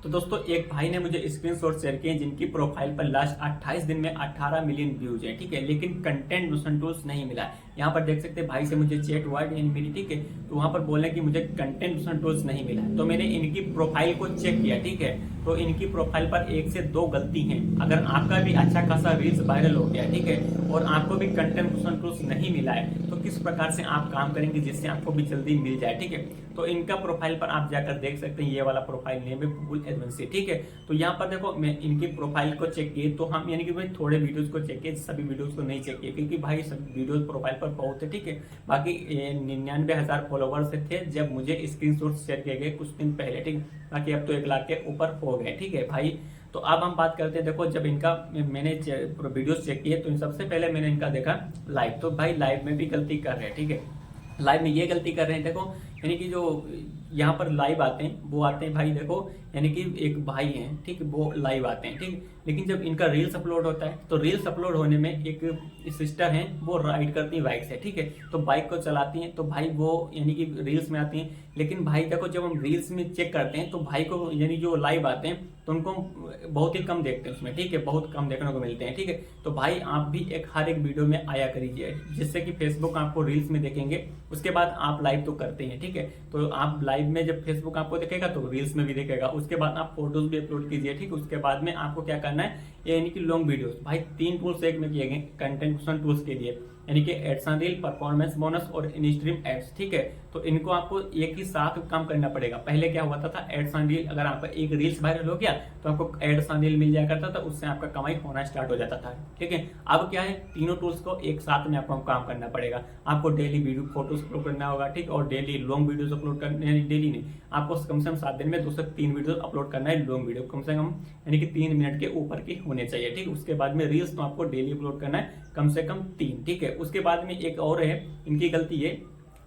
तो दोस्तों एक भाई ने मुझे स्क्रीनशॉट शेयर किए जिनकी प्रोफाइल पर लास्ट 28 दिन में 18 मिलियन व्यूज हैं, ठीक है, लेकिन कंटेंट मोशन टूल्स नहीं मिला है। यहाँ पर देख सकते हैं भाई से मुझे चैट हुआ है मिली, ठीक है, तो वहां पर बोले कि मुझे कंटेंट मोशन टूल्स नहीं मिला है। तो मैंने इनकी प्रोफाइल को चेक किया, ठीक है, तो इनकी प्रोफाइल पर 1 से 2 गलती हैं। अगर आपका भी अच्छा खासा रील्स वायरल हो गया, ठीक है, और आपको भी कंटेंट मोशन टूल्स नहीं मिला है, तो किस प्रकार से आप काम करेंगे जिससे आपको भी जल्दी मिल जाए, ठीक है। तो इनका प्रोफाइल पर आप जाकर देख सकते हैं, ये वाला प्रोफाइल नेम है गूगल एडवेंसी, ठीक है। तो यहाँ पर देखो मैं इनकी प्रोफाइल को चेक किए, तो हम यानी कि भाई थोड़े वीडियोस को चेक किए, सभी वीडियोस को नहीं चेक किए, क्योंकि भाई सब वीडियोस प्रोफाइल पर बहुत है, ठीक है। बाकी 99,000 फॉलोवर्स थे जब मुझे स्क्रीनशॉट शेयर किए गए कुछ दिन पहले, ठीक। बाकी अब तो 1 लाख के ऊपर हो गए, ठीक है भाई। तो अब हम बात करते हैं, देखो जब इनका मैंने वीडियोस चेक किए तो सबसे पहले मैंने इनका देखा लाइव, तो भाई लाइव में भी गलती कर रहे हैं, ठीक है। लाइव में ये गलती कर रहे हैं, देखो यानी कि जो यहाँ पर लाइव आते हैं वो आते हैं भाई, देखो यानी कि एक भाई हैं, ठीक, वो लाइव आते हैं, ठीक। लेकिन जब इनका रील्स अपलोड होता है तो रील्स अपलोड होने में एक सिस्टर हैं, वो राइड करती है बाइक से, ठीक है, तो बाइक को चलाती हैं, तो भाई वो यानी कि रील्स में आती हैं। लेकिन भाई देखो जब हम रील्स में चेक करते हैं तो भाई को यानी जो लाइव आते हैं तो उनको बहुत ही कम देखते हैं उसमें, ठीक है, बहुत कम देखने को मिलते हैं, ठीक है। तो भाई आप भी हर एक वीडियो में आया करिए, जिससे कि फेसबुक आपको रील्स में देखेंगे, उसके बाद आप लाइव तो करते हैं, ठीक है। तो आप लाइव में जब फेसबुक आपको देखेगा तो रील्स में भी देखेगा, उसके बाद आप फोटोज भी अपलोड कीजिए, ठीक। उसके बाद में आपको क्या करना है, यानी कि लॉन्ग वीडियोस, भाई 3 टूल्स एक में किए गए कंटेंट क्रिएशन टूल्स के लिए, यानी कि ads on reel, performance bonus और इनस्ट्रीम एड्स, ठीक है। तो इनको आपको एक ही साथ काम करना पड़ेगा। पहले क्या हुआ था एड्स ऑन रील, अगर आपका एक रील्स वायरल हो गया तो आपको एड्स ऑन रील मिल जाया करता था, उससे आपका कमाई होना स्टार्ट हो जाता था, ठीक है। अब क्या है, तीनों टूल्स को एक साथ में आपको काम करना पड़ेगा। आपको डेली वीडियो फोटोज अपलोड करना होगा, ठीक, और डेली लॉन्ग वीडियोज अपलोड करने, डेली नहीं, आपको कम से कम 7 दिन में 2 से 3 वीडियो अपलोड करना है, लॉन्ग वीडियो कम से कम यानी कि 3 मिनट के ऊपर की होने चाहिए, ठीक। उसके बाद में रील्स तो आपको डेली अपलोड करना है कम से कम 3, ठीक है। उसके बाद में एक और है इनकी गलती है,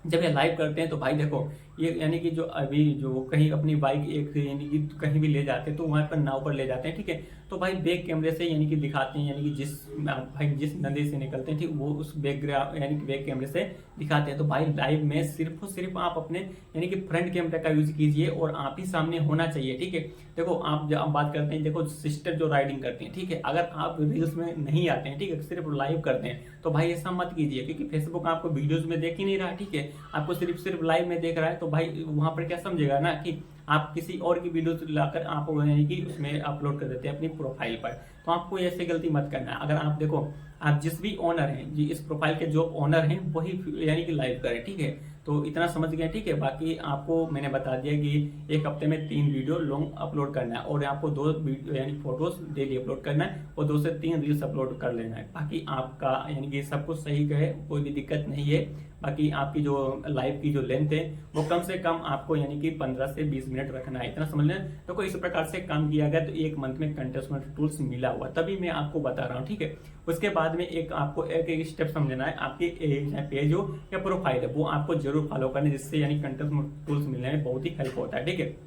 जब ये लाइव करते हैं तो भाई देखो ये यानी कि जो अभी जो कहीं अपनी बाइक एक यानी कि कहीं भी ले जाते हैं तो वहां पर नाव पर ले जाते हैं, ठीक है। तो भाई बैक कैमरे से यानी कि दिखाते हैं, यानी कि जिस नदी से निकलते हैं, ठीक, वो उस यानी कि बैक कैमरे से दिखाते हैं। तो भाई लाइव में सिर्फ और सिर्फ आप अपने यानी कि फ्रंट कैमरे का यूज कीजिए और आप ही सामने होना चाहिए, ठीक है। देखो आप जब आप बात करते हैं, देखो सिस्टर जो राइडिंग करती है, ठीक है, अगर आप रील्स में नहीं आते हैं, ठीक है, सिर्फ लाइव करते हैं, तो भाई ऐसा मत कीजिए, क्योंकि फेसबुक आपको वीडियोज में देख ही नहीं रहा, ठीक है, आपको सिर्फ लाइव में देख रहा है। तो भाई वहां पर क्या समझेगा ना कि आप किसी और की वीडियो लाकर आप यानी कि उसमें अपलोड कर देते हैं अपनी प्रोफाइल पर। तो आपको ऐसे गलती मत करना है। अगर आप देखो आप जिस भी ओनर हैं जी, इस प्रोफाइल के जो ओनर हैं वही यानी कि लाइव करें, ठीक है। तो इतना समझ गए, ठीक है। बाकी आपको मैंने बता दिया कि एक हफ्ते में 3 वीडियो लॉन्ग अपलोड करना है और आपको 2 वीडियो यानी फोटोज डेली अपलोड करना है और 2 से 3 रील्स अपलोड कर लेना है। बाकी आपका यानी कि सब कुछ सही है, कोई भी दिक्कत नहीं है। बाकी आपकी जो लाइव की जो लेंथ है वो कम से कम आपको यानी कि 15 से 20 मिनट रखना है, इतना समझ लें। तो कोई इस प्रकार से काम किया गया तो 1 मंथ में कंटेंट टूल्स मिला हुआ, तभी मैं आपको बता रहा हूँ, ठीक है। उसके बाद में एक आपको एक स्टेप समझना है, आपकी पेज हो या प्रोफाइल है वो आपको जरूर फॉलो करना है, जिससे यानी कंटेंट टूल्स मिलने में बहुत ही हेल्प होता है, ठीक है।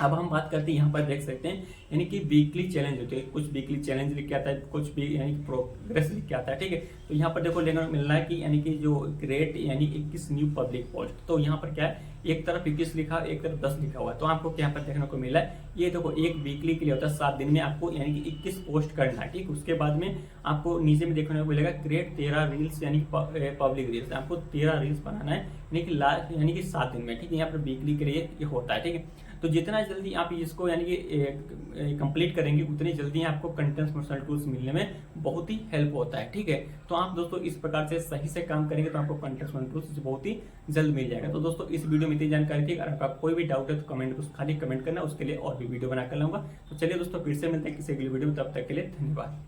अब हम बात करते हैं, यहाँ पर देख सकते हैं यानी कि वीकली चैलेंज होते हैं, कुछ वीकली चैलेंज लिख के आता है, कुछ भी यानी कि प्रोग्रेस लिख के आता है, ठीक है। तो यहाँ पर देखो लेना मिल रहा है कि यानी कि जो ग्रेट यानी 21 न्यू पब्लिक पोस्ट, तो यहाँ पर क्या है, एक तरफ 21 लिखा, एक तरफ 10 लिखा हुआ है। तो आपको क्या पर देखने को मिला है, ये देखो एक वीकली के लिए होता है, 7 दिन में आपको यानी कि 21 पोस्ट करना है, ठीक। उसके बाद में आपको नीचे में देखने को मिलेगा क्रिएट 13 रील्स यानी पब्लिक रील्स, आपको 13 रील्स बनाना है यानी कि 7 दिन में, ठीक है। यहाँ पर वीकली के लिए ये होता है, ठीक है। तो जितना जल्दी आप इसको यानी कि कंप्लीट करेंगे उतनी जल्दी आपको कंटेंट मोशन टूल्स मिलने में बहुत ही हेल्प होता है, ठीक है। तो आप दोस्तों इस प्रकार से सही से काम करेंगे तो आपको कंटेंट मोशन टूल्स बहुत ही जल्द मिल जाएगा। तो दोस्तों इस वीडियो में इतनी जानकारी थी, अगर आपका कोई भी डाउट है तो कमेंट खाली कमेंट करना, उसके लिए और भी वीडियो बना कर लाऊंगा। तो चलिए दोस्तों फिर से मिलते हैं किसी अगली वीडियो में, तब तक के लिए धन्यवाद।